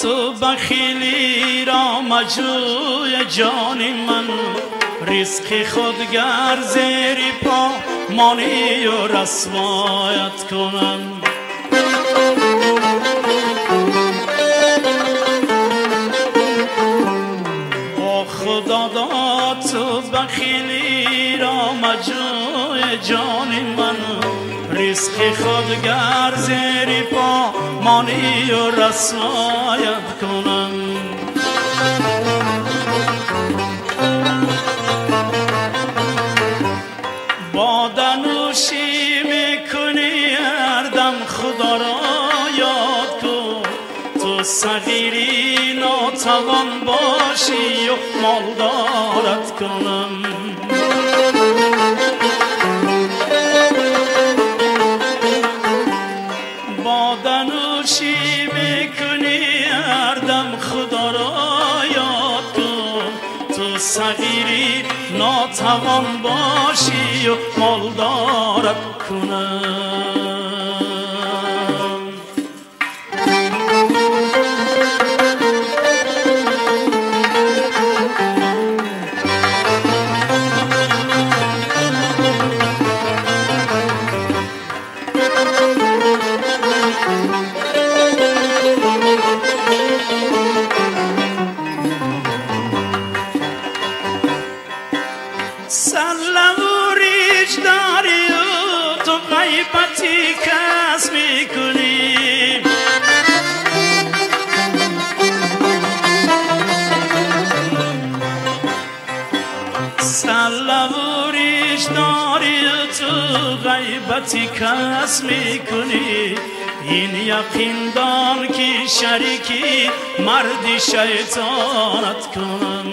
تو بخیلی را مجوی جان من، رزق خود گر زیر پا مانی و رسوایت کنم. با خدا داد تو بخیلی را مجوی جان من، رزق خود گر زیر پا مانی و رسوایت کنم. باده نوشی میکنی هر دم خدا را یاد کن، تو صغیری ناتوان باشی و مالدارت کنم. باده نوشی میکنی هر دم خدا را یاد کن، تو صغیری ناتوان باشی و مالدارت کنم. سلوریش داری و تو غیبتی کس میکنی، سلوریش داری و تو غیبتی کس میکنی. این یقین دان که شریکی مردی شیطانت کنم.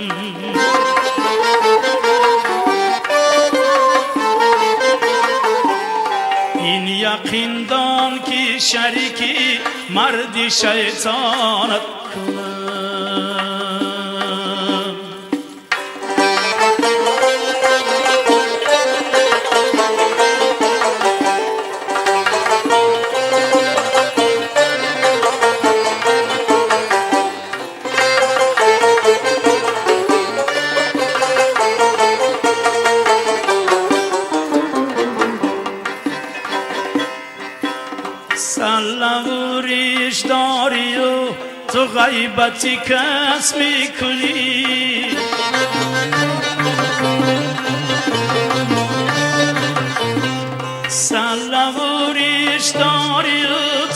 این یقین دان که شریکی مردی شیطانت کنم. سلوریش داری و تو غیبتی کس میکنی، سلوریش داری و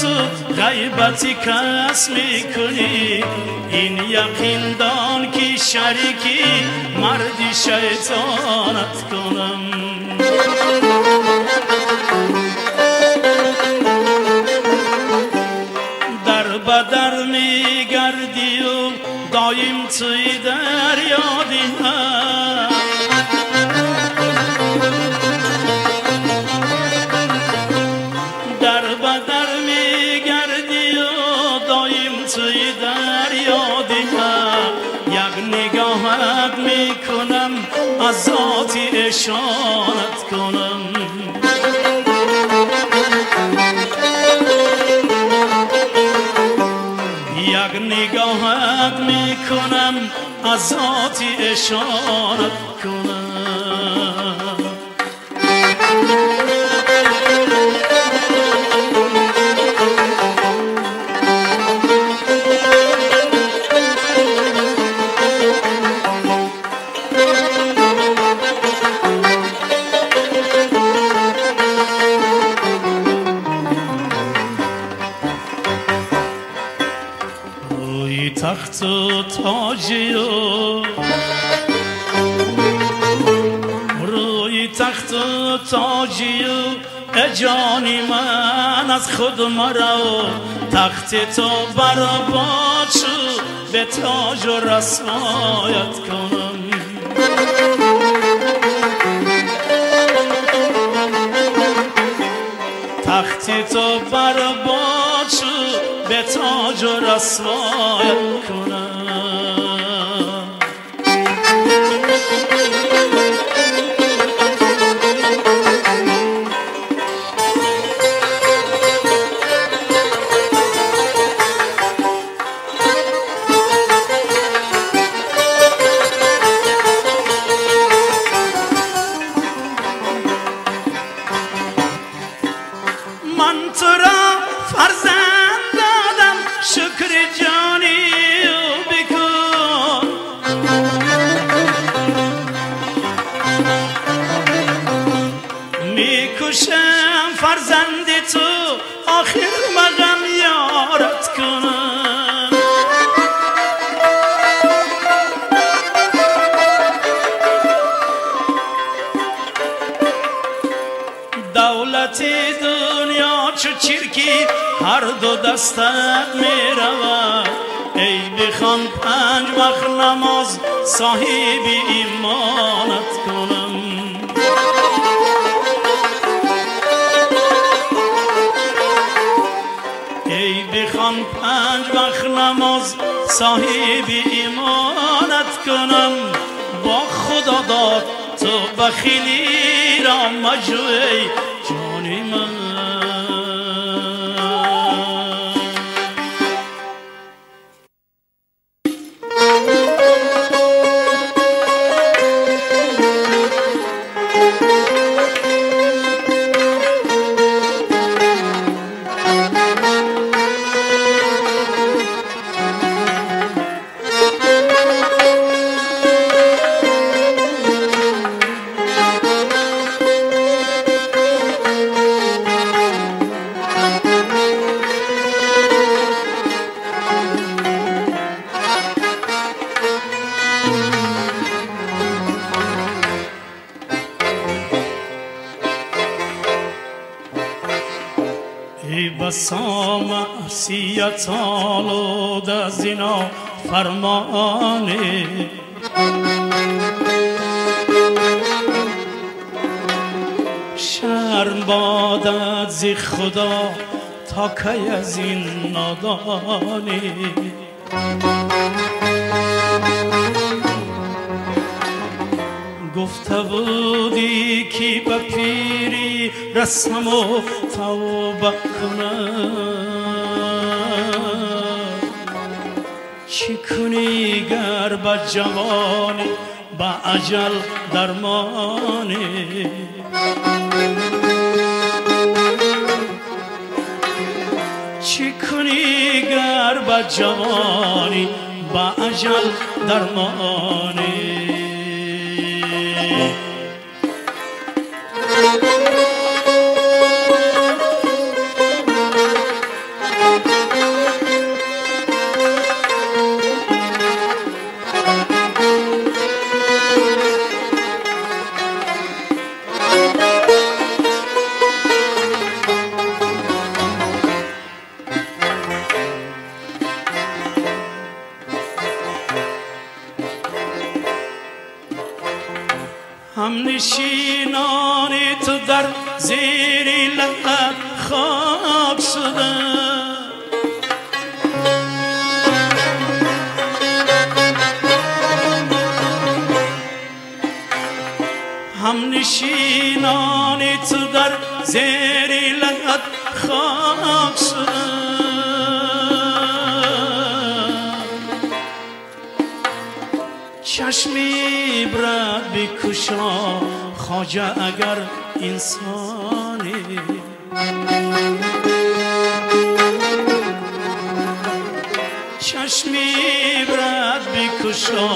تو غیبتی کس میکنی. این یقین دان که شریکی مردی شیطانت کنم. بدر میگردی و دایم توی در یادی من، در بدر میگردی و دایم توی در یادی من. یک نگاهت میکنم از ذاتی اشارت کنم. یک نگاهت میکنم از ذاتی اشارت کنم. تخت و تاجی و روی تخت و تاجی و جانی من از خود مرا، تخت تو برآباد شد به تاج و رسوایت کنم. تخت تو برآباد شد به تاج و رسوایت کنم. میکوشم فرزند تو آخر مقام یارت کنم. دولتی دنیا چو چرکی هر دو دستت میرود، ای بخوان 5 وقت نماز صاحب ایمانت کنم. ای بخوان 5 وقت نماز صاحب ایمانت کنم. با خدا داد تو بخیلی را مجوی جانی من. ای بسا معصیت آلوده زنا فرمانه، شرم بادت ز خدا تا کی از این نادانه. گفته بودی که به پیری رسم و توبه کنم، چی کنی گر به جوانی به اجل درمانی. چی کنی گر به جوانی به اجل درمانی. هم نشینان تو در زیر لب خاک شدن، هم نشینان تو در زیر لب خاک شدن. چشمی برد بکشا خواجه اگر انسانی، چشمی برد بکشا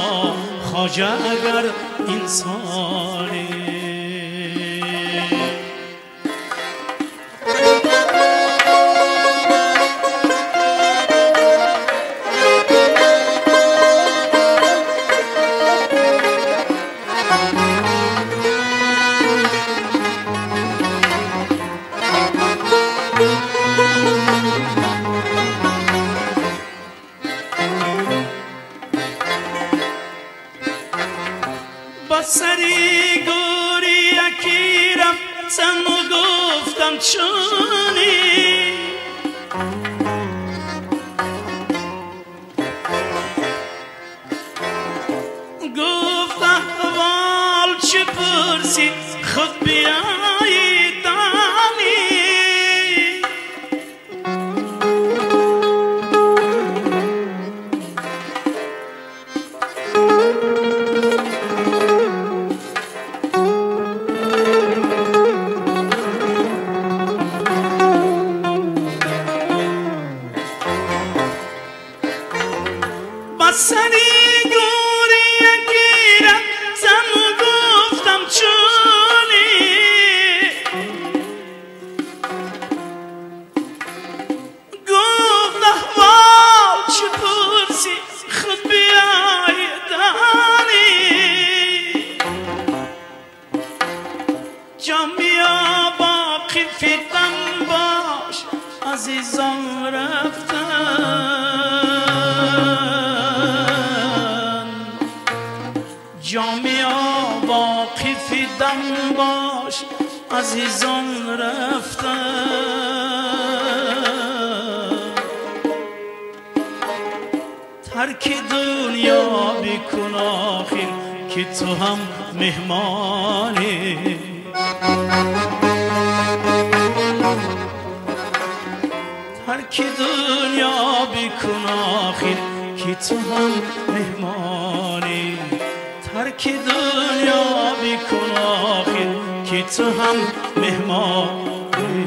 خواجه اگر انسانی. سری گوری یکی رفتم و گفتم چونی، گفت احوال چه پرسی خود بیایی دانی. سری گوری گیرم زم و گفتم چونی، عزیزان رفتن جامعه واقفی دم باش عزیزان رفتن ترک دنیا بکن آخر که تو هم مهمانی ترک دنیا بکن آخر که تو هم مهمانی ترک دنیا بکن آخر که تو هم مهمانی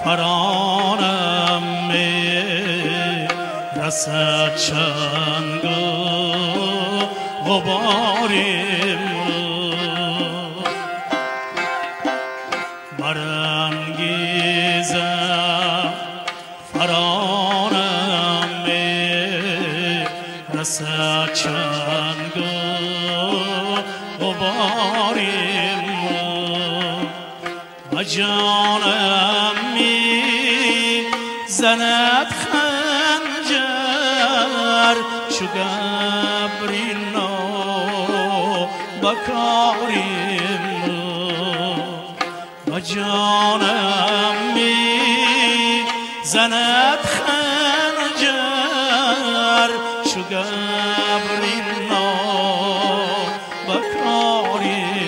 فرانم می رسد چنگ غباریم برانگیزم فرانم می رسد چنگ غباریم و جانم می زند خنجر چو گبرین بکاریم و جانم می زند خنجر چو گبرین بکاریم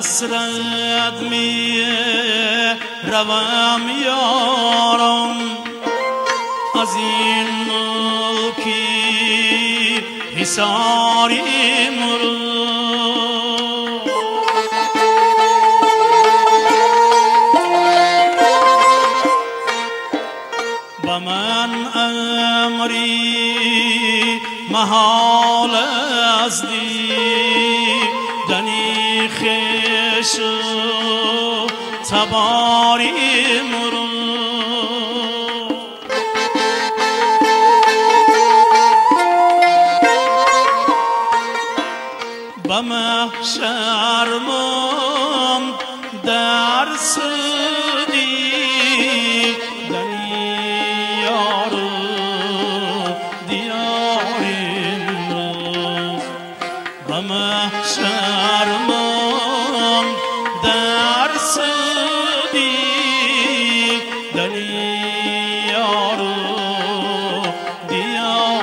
حسرت می روم یارم از این ملکی حصاریم رو با من امری محال از دیدنی خیش تباریم رو به محشر من در سودی دنیار دیاریم رو به محشر من در سودی دنیار دیاریم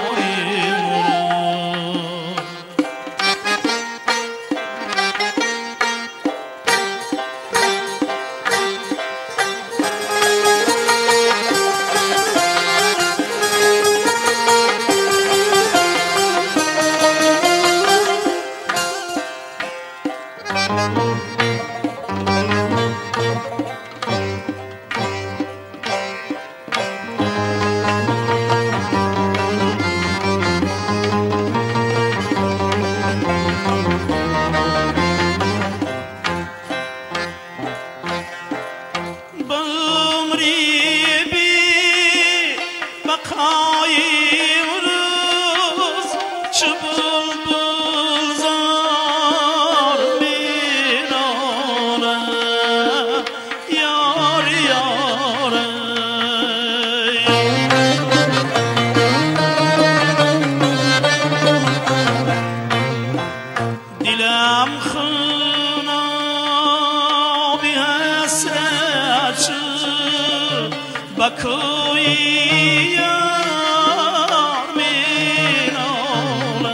بقای بکوی یار مینالم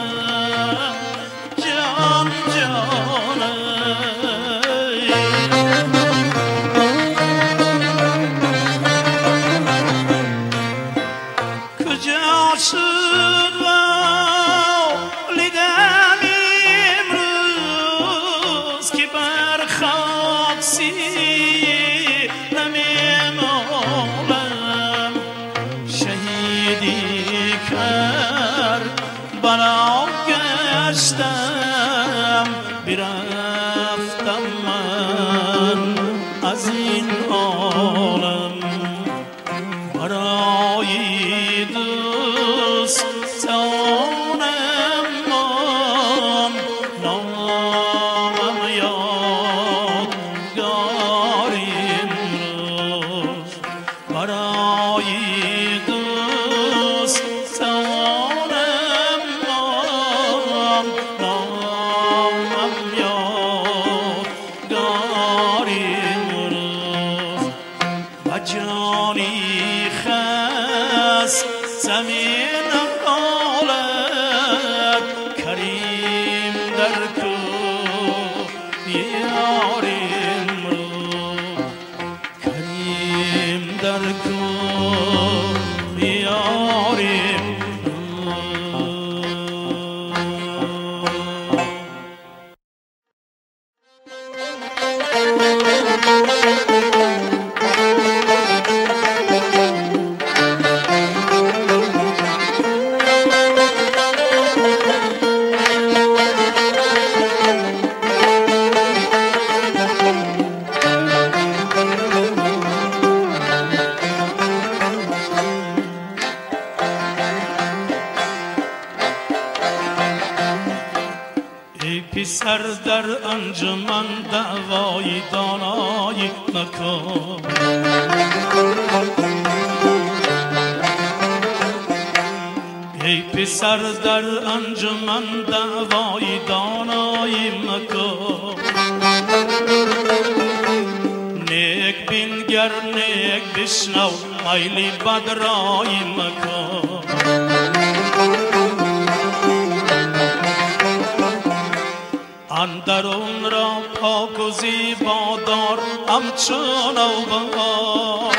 جان جانم کجا شد لیدم امروز که بر خاک نمیمالم شهیدی کرد بنا گشتم برفتم من از این عالم برای دوستانم نامم یادگار امروز برای دوستانم نامم یادگار امروز و جانی خست زمین حالت کریم در کو یار امروز کریم در کو یار پسر در انجمن دعوای دانایی مکن ای پسر در انجمن دعوای دانایی مکن نیک بینگر نیک بشنو میلی بدرای مکن اندرون را پاک و زیبا دار همچون نوبهار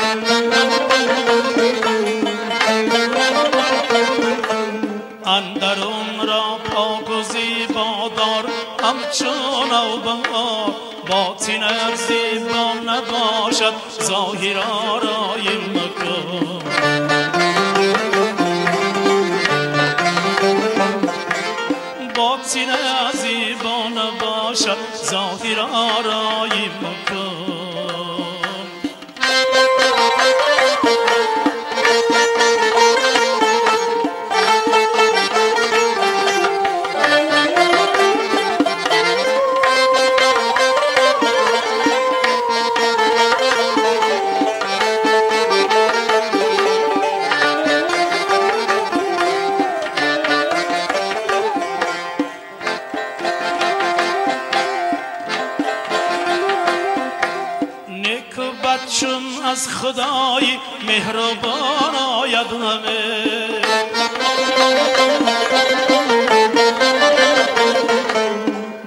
اندرون را پاک و زیبا دار همچون نوبهار باطن ار زیبا نباشد ظاهر آرای مکن باطن زیبا نباشد ظاهر آرای مکن چون از خدای مهربان آید همه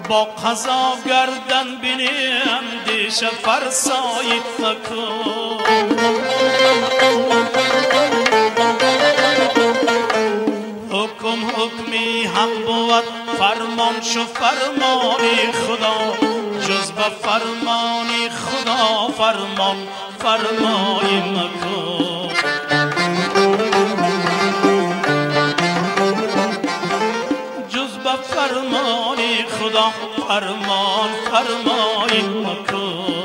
با قضا گردن بینی اندیشه فرسایی مکن حکم حکمی هم بود فرمان شو فرمانی خدا جز به فرمانی خدا فرمان فرمای مکن جز به فرمانی خدا فرمان فرمای مکن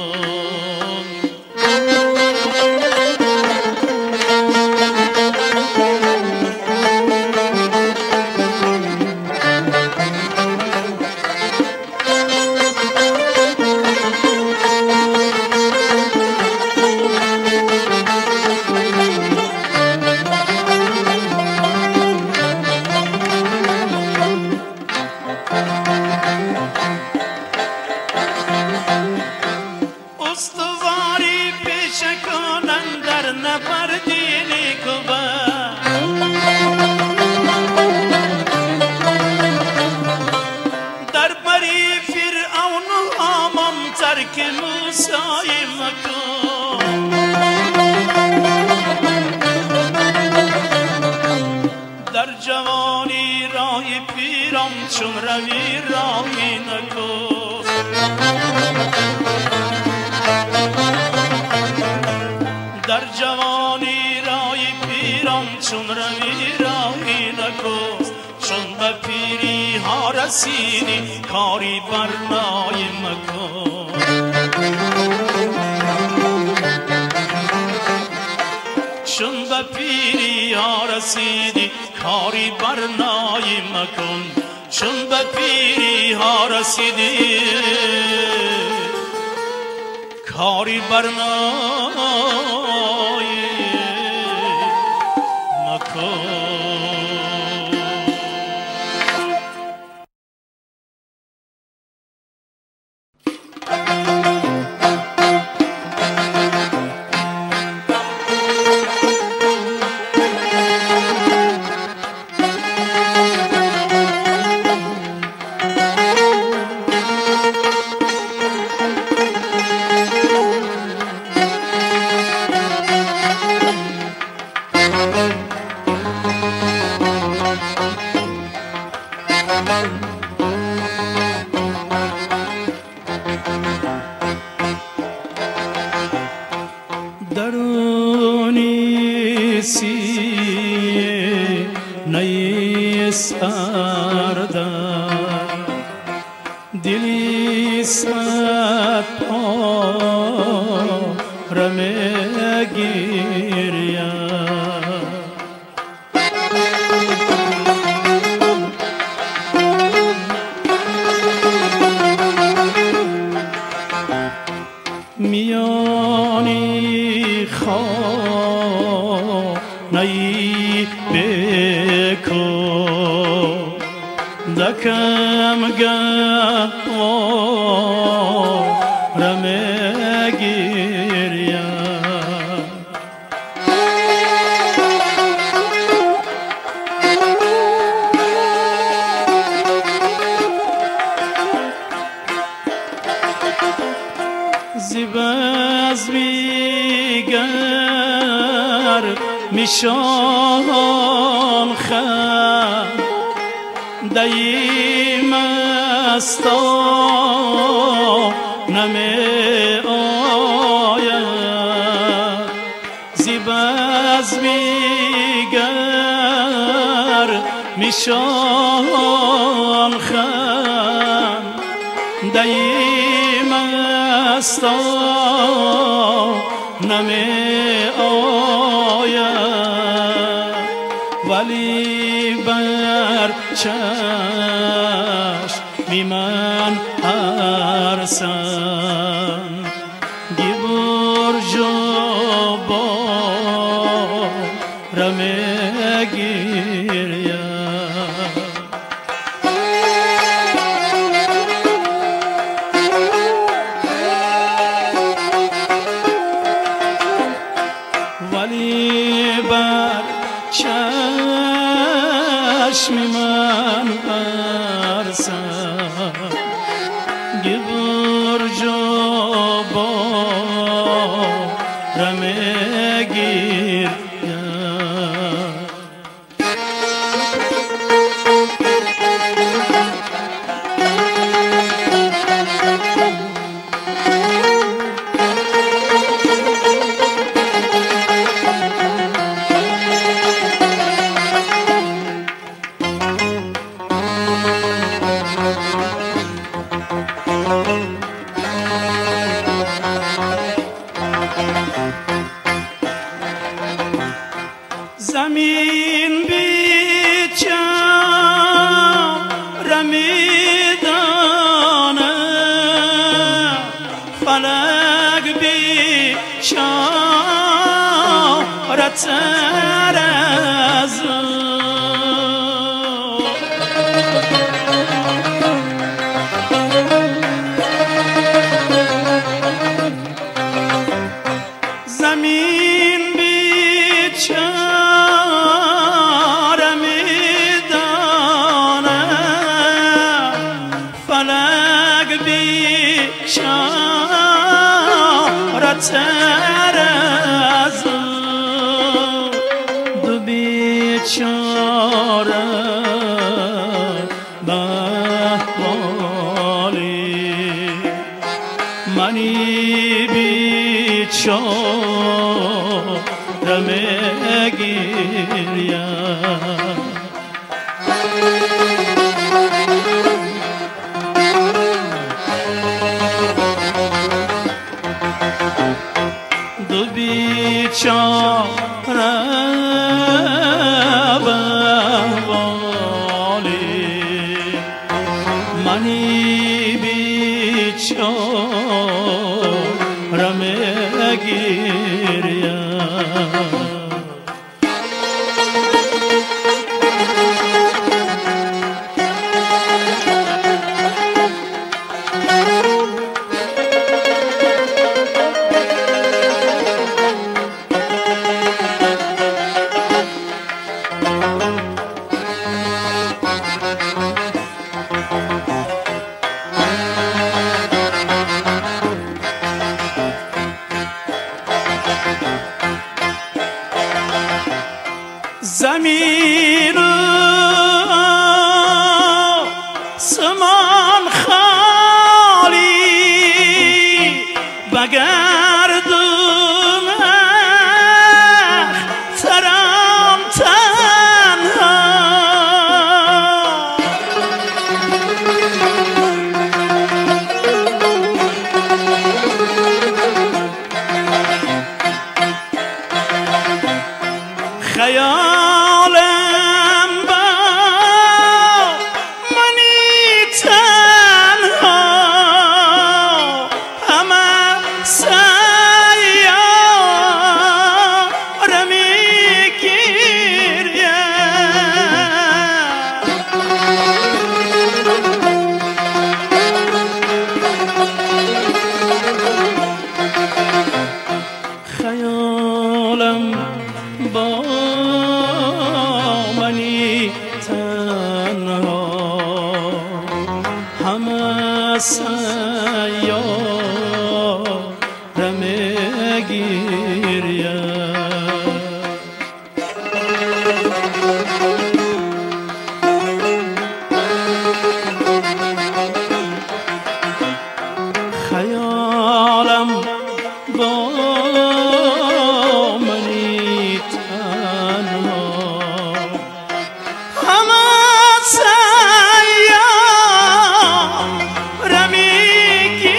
رسایی مکن در جوانی رای پیرم چون روی رای نکن در جوانی رای پیرم چون روی رای نکن چون به پیری ها رسیدی کاری برنای مکن چون به پیری ها رسیدی کاری برنای مکن چون به پیری ها رسیدی کاری برنای مکن درونی سی نی سرده دلی سد آرمه گیریا میانی خانه‌ای بکن دکم گوارم گیریا زیباز بیگر میشان خم دیم استا نمی آید زیباز بیگر میشان خم دیم استا نمی آید ولی بر چشمی من ارسم گیبور جو با رمه گیریم ولی بر چشم من ارسم گبر جو با رمه گیر زمین بیچاره میدانه فلک بیچاره تر از زمین بیچاره میدانه فلک بیچاره بتر از دو بیچاره بهوالی منی بیچاره میگیریم دو بیچاره بهوالی منی بیچاره میگیریم زمین سمان خالی بگردون اخترم تنها خیالم با منی تنها همه سیاره میگیریم خیالم با منی تنها همه سیاره میگیریم خیالم با منی تنها همه سیاره میگیریم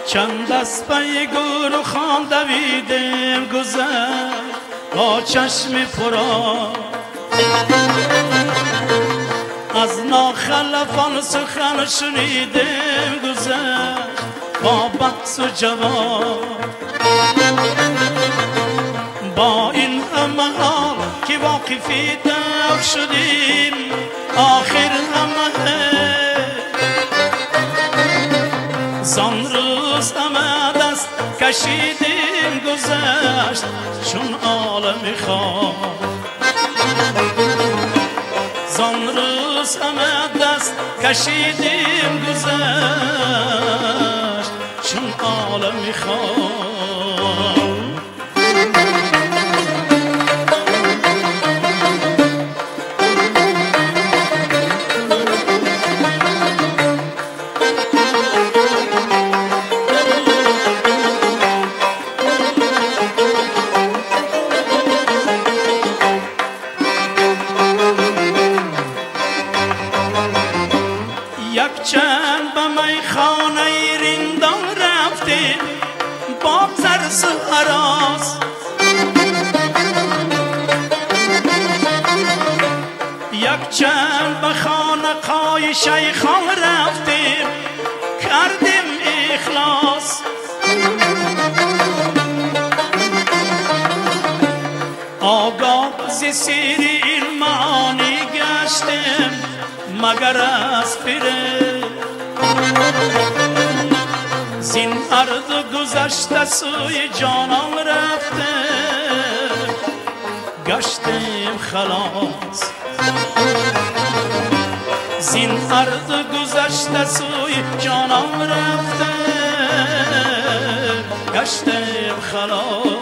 چند از پی گور خان دویدم گذشت با چشم پرا از ناخلفان سخن شنیدم گذشت با بحث و جواب با این همه حال که واقفی دور شدیم آخر همه زان روز همه دست کشیدیم گذشت چون عالم خواب زان روز همه دست کشیدیم گذشت چون عالم خواب یک چند به میخانه رندان رفتیم با ترس و هراس یک یک چند به خانقای شیخان رفتیم کردیم اخلاص آگاه زی سیر این معانی گشتیم مگر از پیره زین ارض گذشته سوی جانان رفته گشتیم خلاص زین ارض گذشته سوی جانان رفته گشتیم خلاص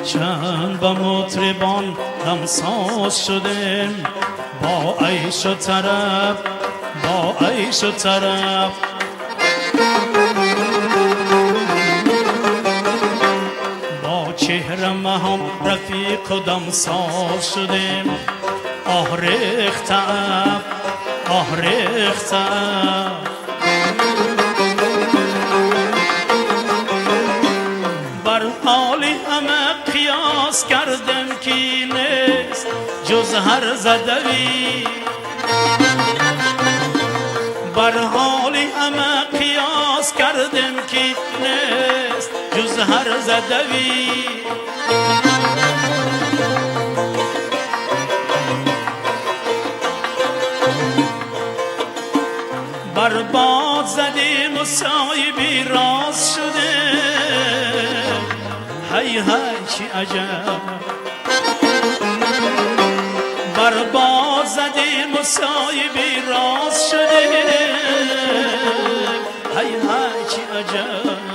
چند با مطربان دمساز شدیم با عیش و طرب با عیش و طرب با چهره هم رفیق و دمساز شدیم آه ریختم آه ریختم بر حالی همه قیاس کردم کی نیست جز هر زدوی بر حالی همه قیاس کردم کی نیست جز هر زدوی برباد زدیم و سایبی راست شده هی هی چی عجب برباد زدیم و سایبی راست شده هی هی چی عجب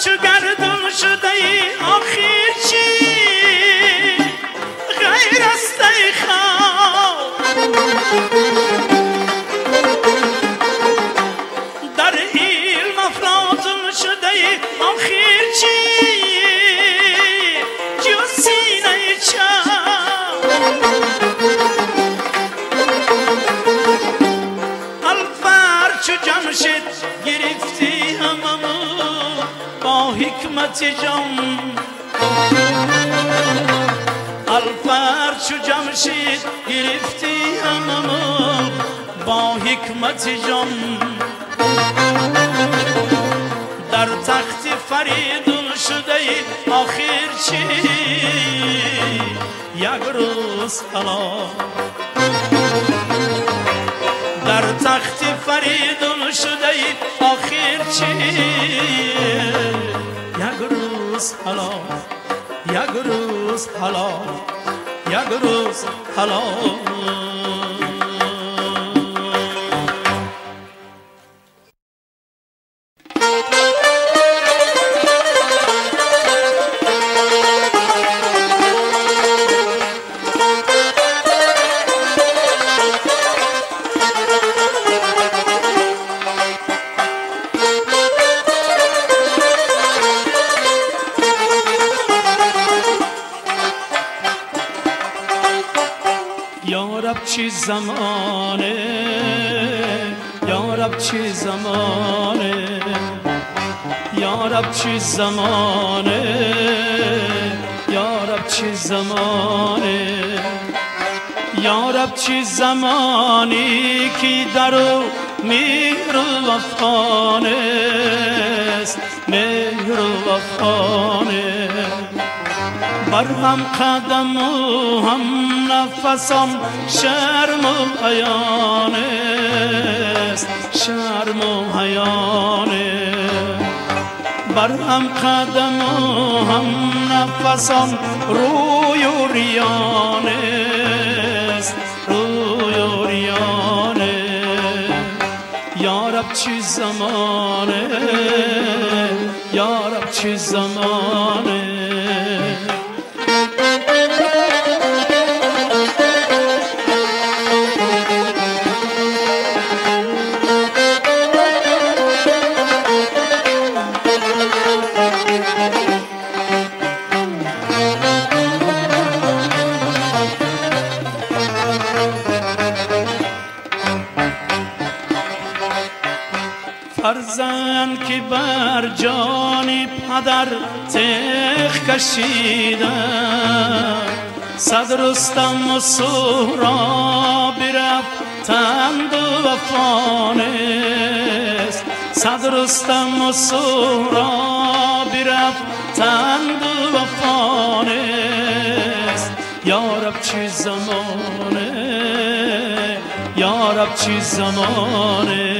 چو گردون شده ای آخیر چی غیر است ای خواب در علم افلاطون شده ای آخیر چی جز سینه چپ الفر چو جمشید گرفتی هممون با حکمت جم الفر چو جمشید گرفتی هممون با حکمت جم در تخت فریدون شده ای آخر چی یک روز حالا در تخت فریدون شده ای آخر چی یک روز حالا یک روز حالا یک روز حالا یارب چی زمانه یارب چی زمانه یارب چی زمانه یارب چی زمانه یارب چی زمانی که درو مهر و وفانه است مهر و وفانه بر هم قدم و هم نفسم شرم و حیان است شرم و حیان بر هم قدم و هم نفسان روی و ریانست روی و ریانه یارب چی زمانه یارب چی زمانه فرزند که بر جانی پدر تیغ کشیدن صد رستم و سهراب برفتند و وفانست صد رستم و سهراب برفتند و وفانست یارب چی زمانه یارب چی زمانه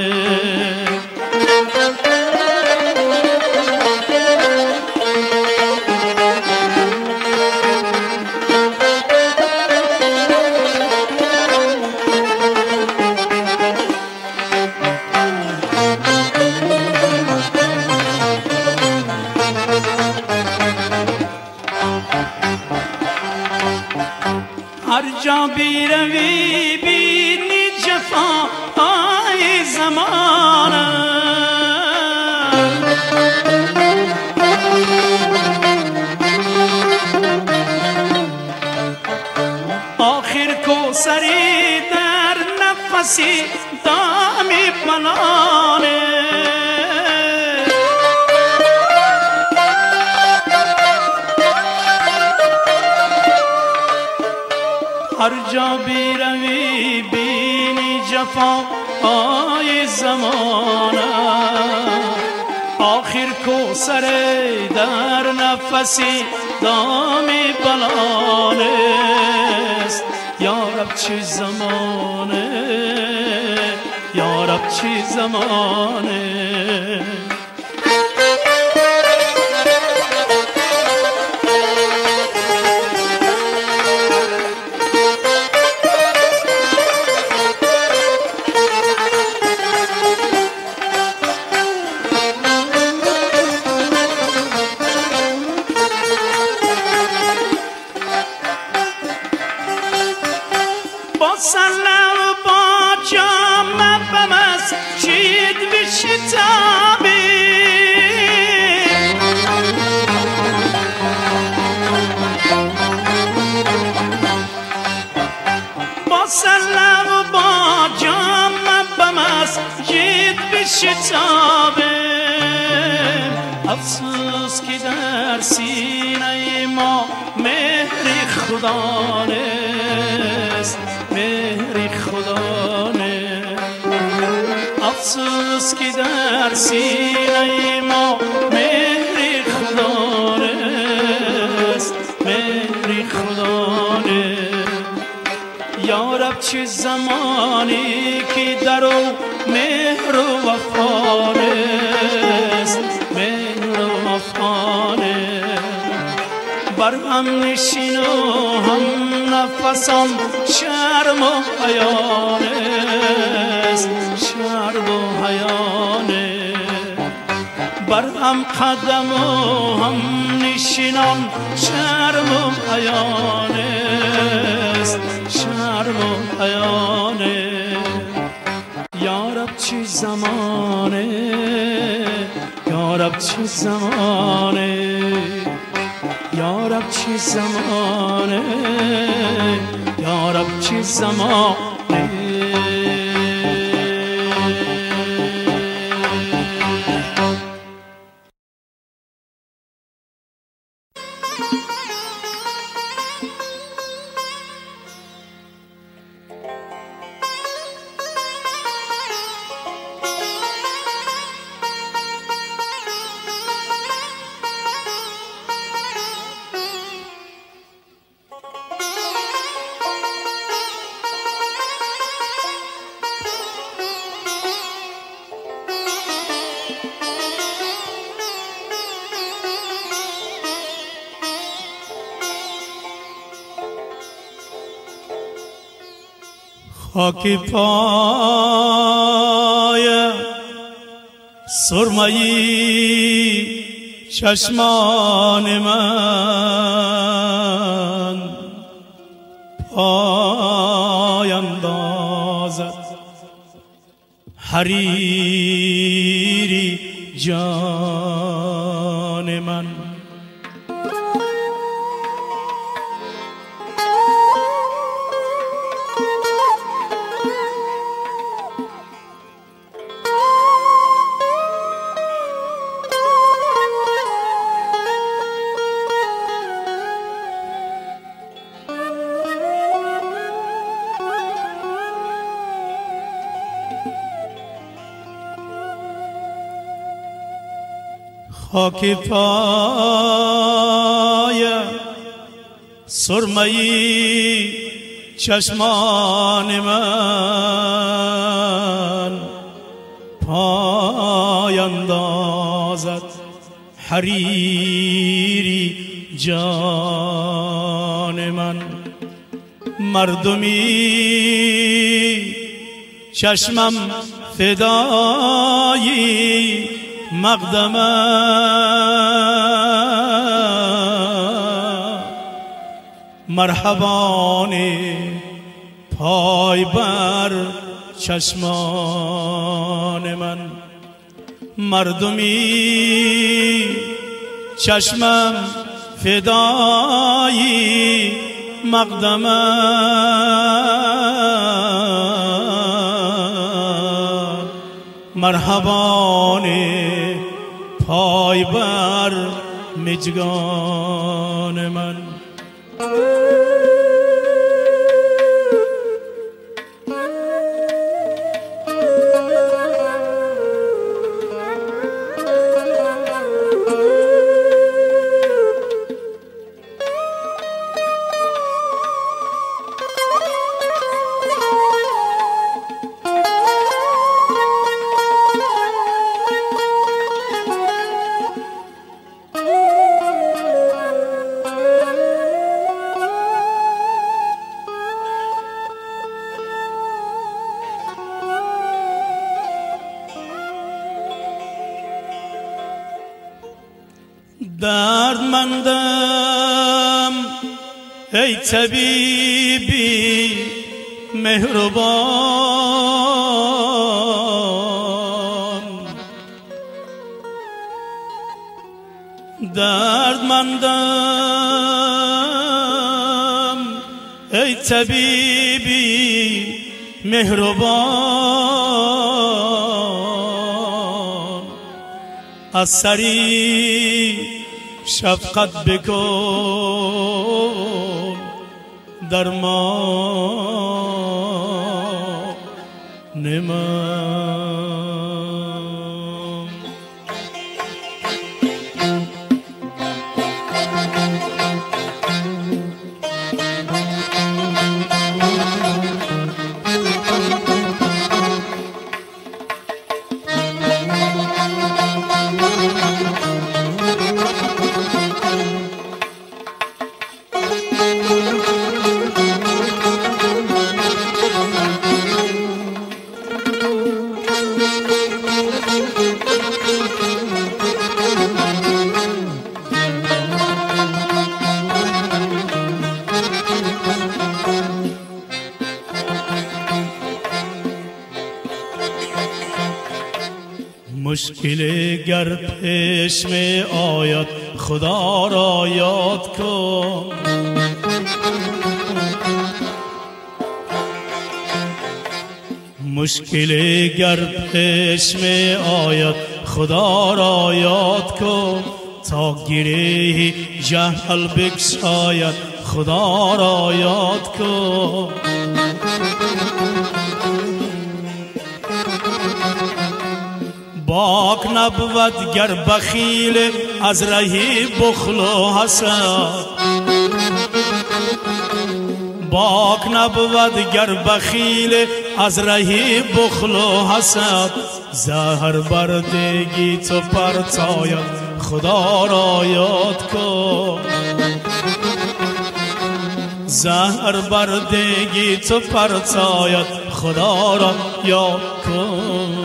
هر جا بیروی بینی جفای زمانه آخر کوثری در نفسی دامی بنانه هر جا بیروی بینی جفای زمانه آخر کوثر در نفسی دامی بلانست یارب چی زمانه یارب چی زمانه با سلام با جامه به مسجد بشتابی با سلام با جامه به مسجد بشتابی افسوس که در سینه ما مهر خدا نیست مهر خدا نیست افسوس که در سینه ما مهر خدا نیست مهر خدا نیست یارب چه زمانی که در او مهر و وفا نیست مهر و وفا نیست بر هم نشین و هم نفسان شرم و حیانست شرم و حیانست بر هم قدم و هم نشینان شرم و حیانست شرم و حیانست یارب چه زمانه یارب چه زمانه یارب چه زمانه یارب چه زمانه خاکی پای سرمایی چشمان من پای اندازد حریری جان من. خاکی پای سرمایی چشمان من پای اندازد حریری جان من. مردمی چشمم فدایی مقدمم مرحبانی پای بر چشمان من. مردمی چشمم فدایی مقدمم مرحبانی پای بر مژگان من. دردمندم ای طبیبی مهربان، دردمندم ای طبیبی مهربان، از سری شفقت بکن درمان من. مشکل گر پیش می آید خدا را یاد کن، مشکل گر پیش می آید خدا را یاد کن، تا گره جهل بگشاید خدا را یاد کن. باک نبود گر بخیل از رهی بخل و حسد، باک نبود گر بخیل از رهی بخل و حسد، زهر بردگی تو پرتاید خدا را یاد کن، زهر بردگی تو پرتاید خدا را یاد کن.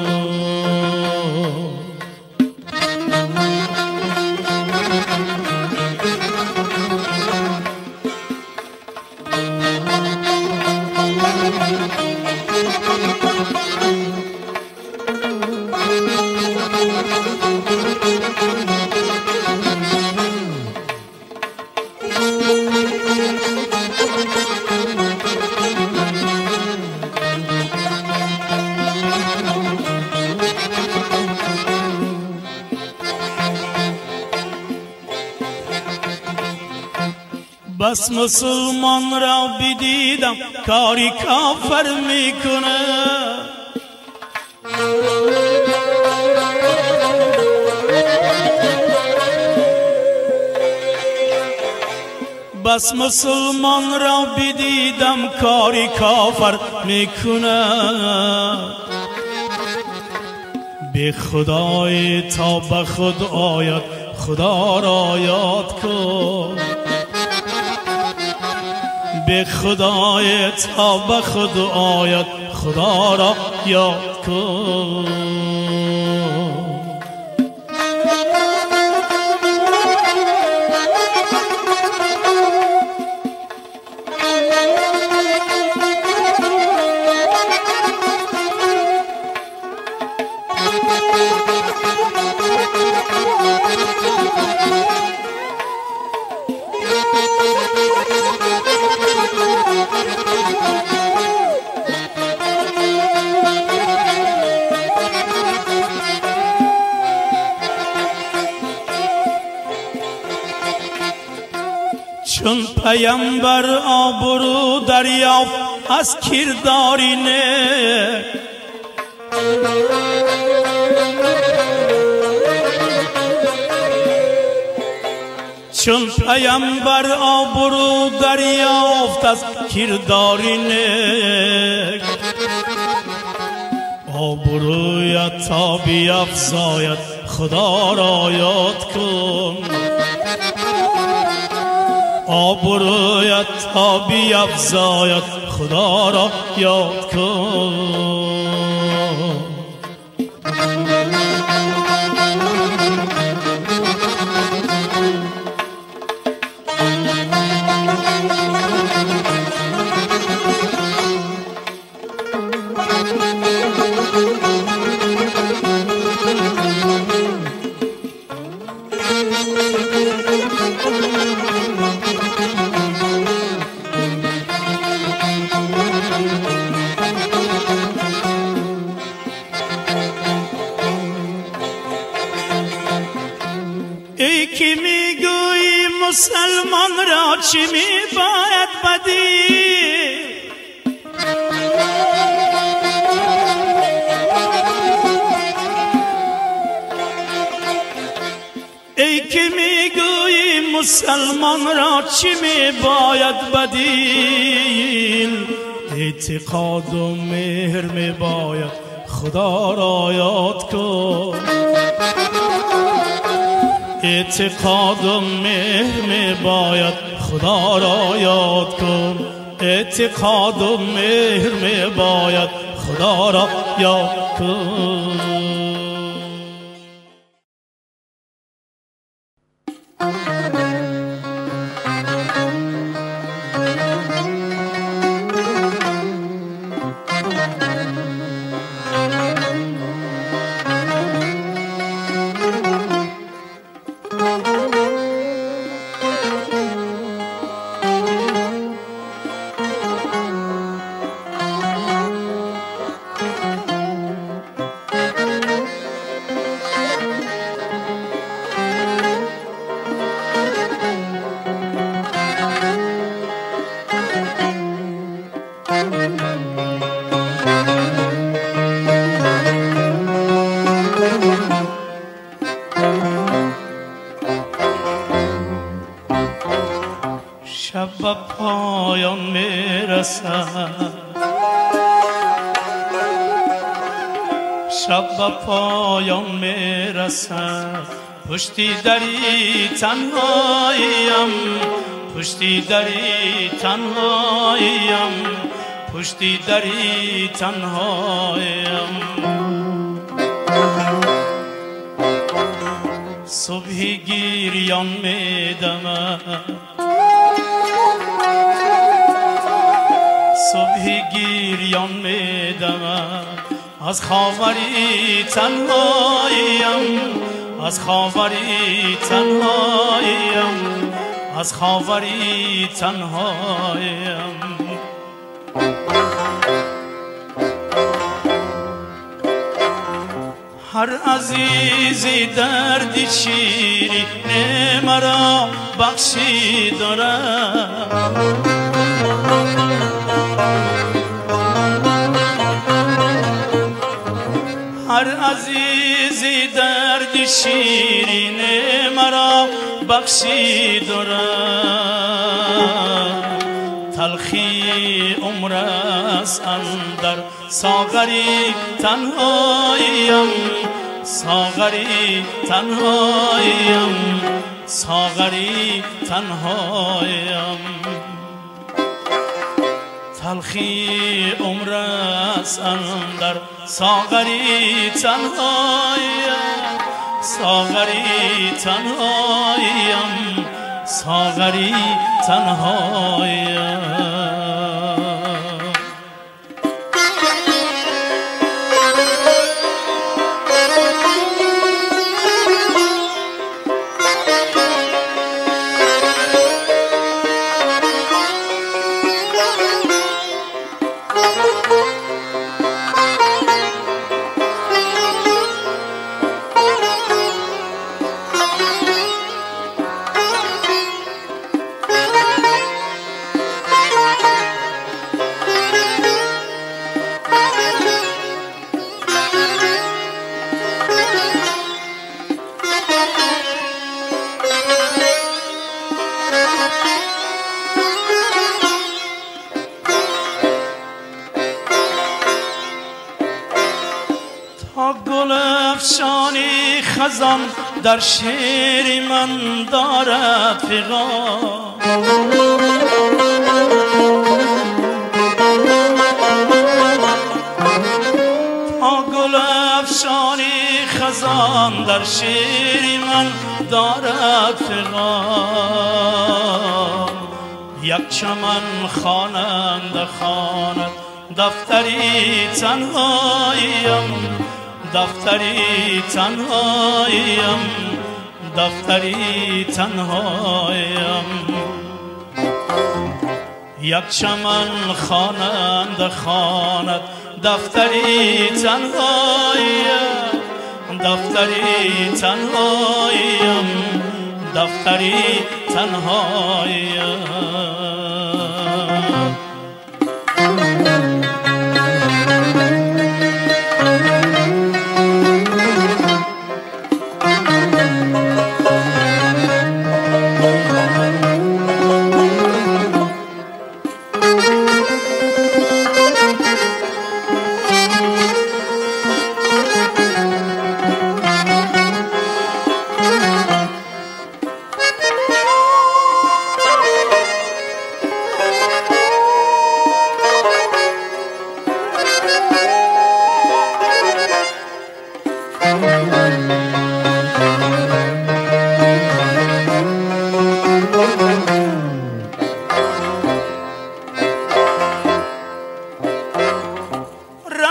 بس مسلمان را بدیدم کاری کافر میکنه، بس مسلمان را بدیدم کاری کافر میکنه. به خدای تا به خود آید خدا را یاد کن. به خدای تا به خود آید خدا را یاد کن. چون پیامبر آبرو دریافت از کرداری نه، چون پیامبر آبرو دریافت از کرداری نه، آبرویت تا بیفزاید خدا را یاد کن. آبرویت تا بیفزاید خدا را یاد کن. ای که میگویی مسلمان را چی میباید بدی، ای که میگویی مسلمان را چی میباید بدی، اعتقاد و مهر میباید خدا را یاد کن. اعتقاد و مهر میباید خدا را یاد کن. اعتقاد و مهر میباید خدا را یاد کن. شب به پایان میرسد، شب به پایان میرسد، پشتی دری تنهاییم، پشتی دری تنهاییم پشتی دری تنهاییم صبحی گیریان میدمد صبحی گیریان میدمد از خاوری تنهاییم از خاوری تنهاییم از خاوری تنهاییم هر عزیزی دردی شیرین مرا بخشی دارد هر عزیزی دردی شیرین مرا بخشی دارد تلخی عمر است اندر ساغری تنهاییم ساغری تنهاییم ساغری تنهاییم تلخی عمر است اندر ساغری تنهاییم ساغری تنهاییم ساغری تنهاییم گل افشانی خزان در شعر من دارد پیغام گل افشانی خزان در شعر من دارد پیغام یک چمن خواننده خواند دفتری تنهاییم دفتری تنهاییم دفتری تنهاییم یک چمن خواننده خواند دفتری تنهاییم دفتری تنهاییم دفتری تنهاییم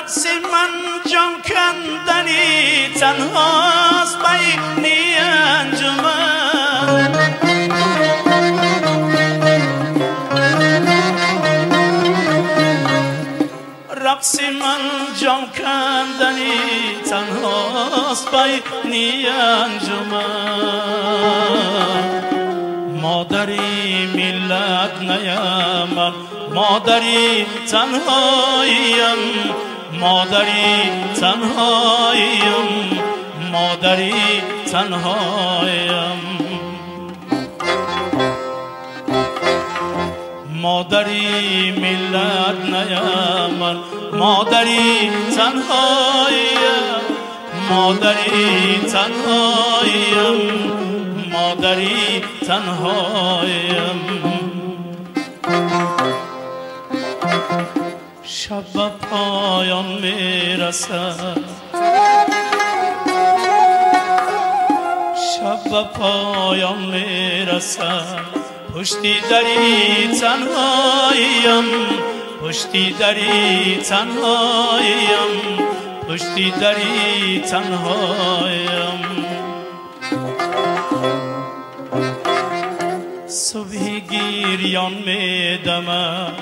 رقص من جان کندنی تنهاست بینی انجمن رقص من جان کندنی تنهاست بینی انجمن مادری ملت نیامد مادری تنهاییم مادری تنهاییم مادری تنهاییم مادری ملت نیامد مادری تنهاییم مادری تنهاییم مادری تنهایم شب به پایان میرسد شب به پایان میرسد پشتی دری تنهایم پشتی دری تنهایم پشتی دری تنهایم صبحی گریان میدمم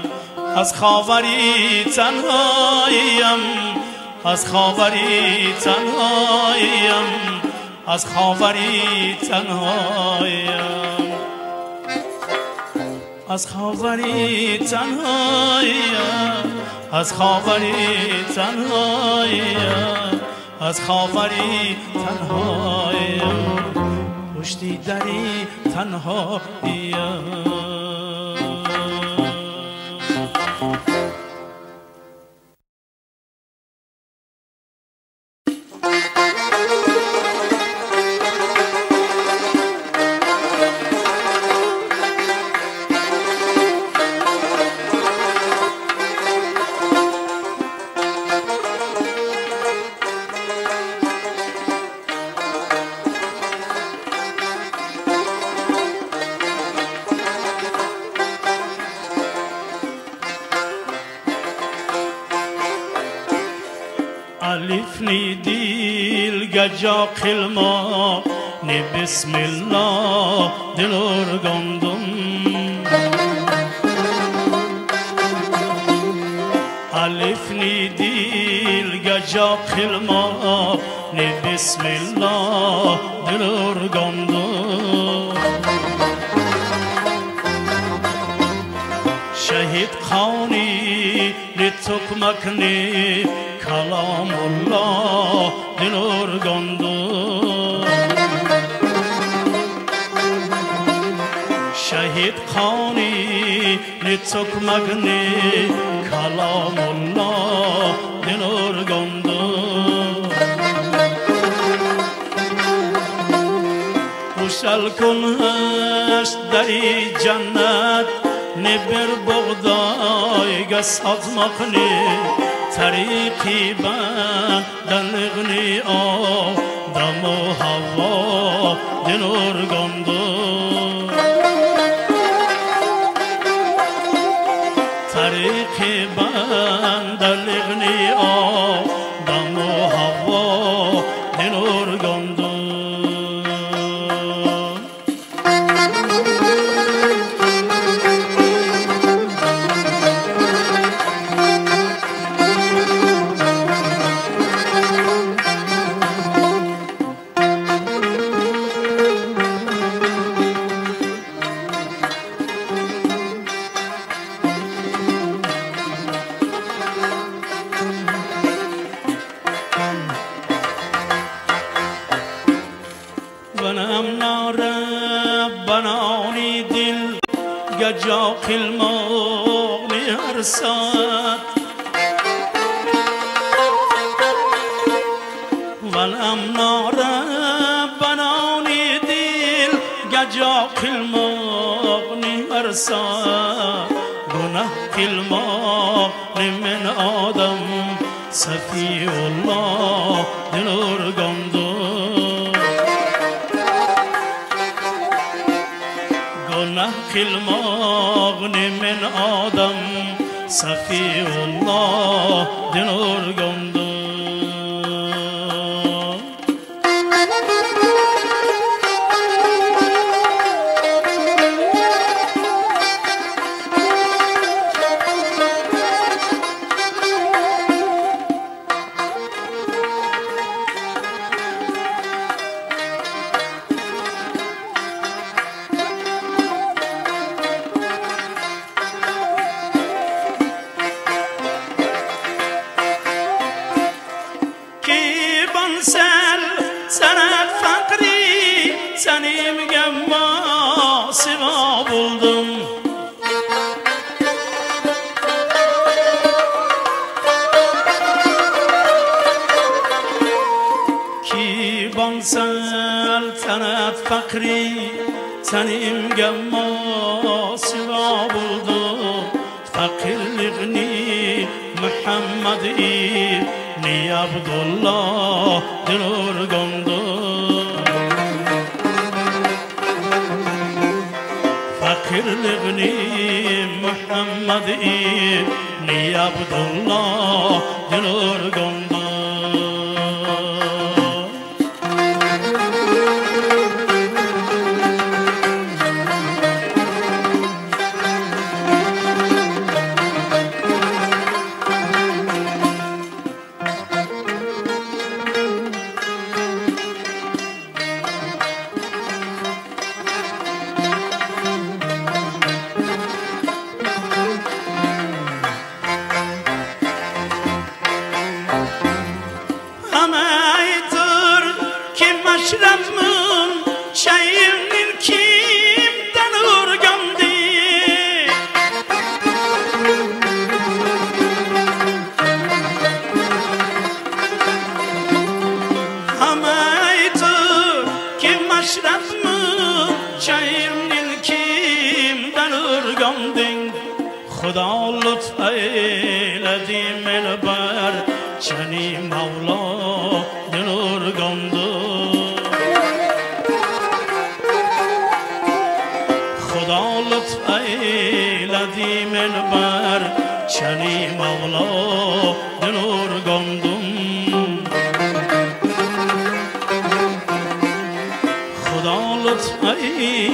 از خاوری تنهایم از خاوری تنهایم از خاوری تنهایم از خاوری تنهایم از خاوری تنهایم از خاوری تنهایم پشتی دری تنهایم ألفني ديل جا قلما ني بسم الله دلور قندم ألفني ديل جا قلما ني بسم الله دلور قندم شهيد قاني لتكمكني كلام الله دلور قندم شهيد قاني لتكمكني كلام الله دلور قندم وشال كنهش داري جنات نبر بغداي قصد مقني طريقي بندلغني دم و هوا دلور قندم طريقي بندلغني دم و هوا دلور قندم بناني دل جا قلماغ میرسد ولم ناره بناني دل جا قلماغ میرسد گناه قلماغ من آدم صفی الله دلور قندم قلماغ من آدم صفی الله دلور قندم سنت فقری seni میگم سوا buldum ki ban saltanat fakri Tenimge masiva buldu fakirliğini Muhammed ibni Abdullah dünür gömdü fakirliğini Muhammed ibni Abdullah dünür gömdü Şerefmin şeyinin kimden urgandı Hameytür kim şerefmin şeyinin kimden urgandı Xuda lütfeyledi melber Çeni Mevla urgandı eyledi melber Çeni Mevla dünür gömdüm Xuda lütfeyledi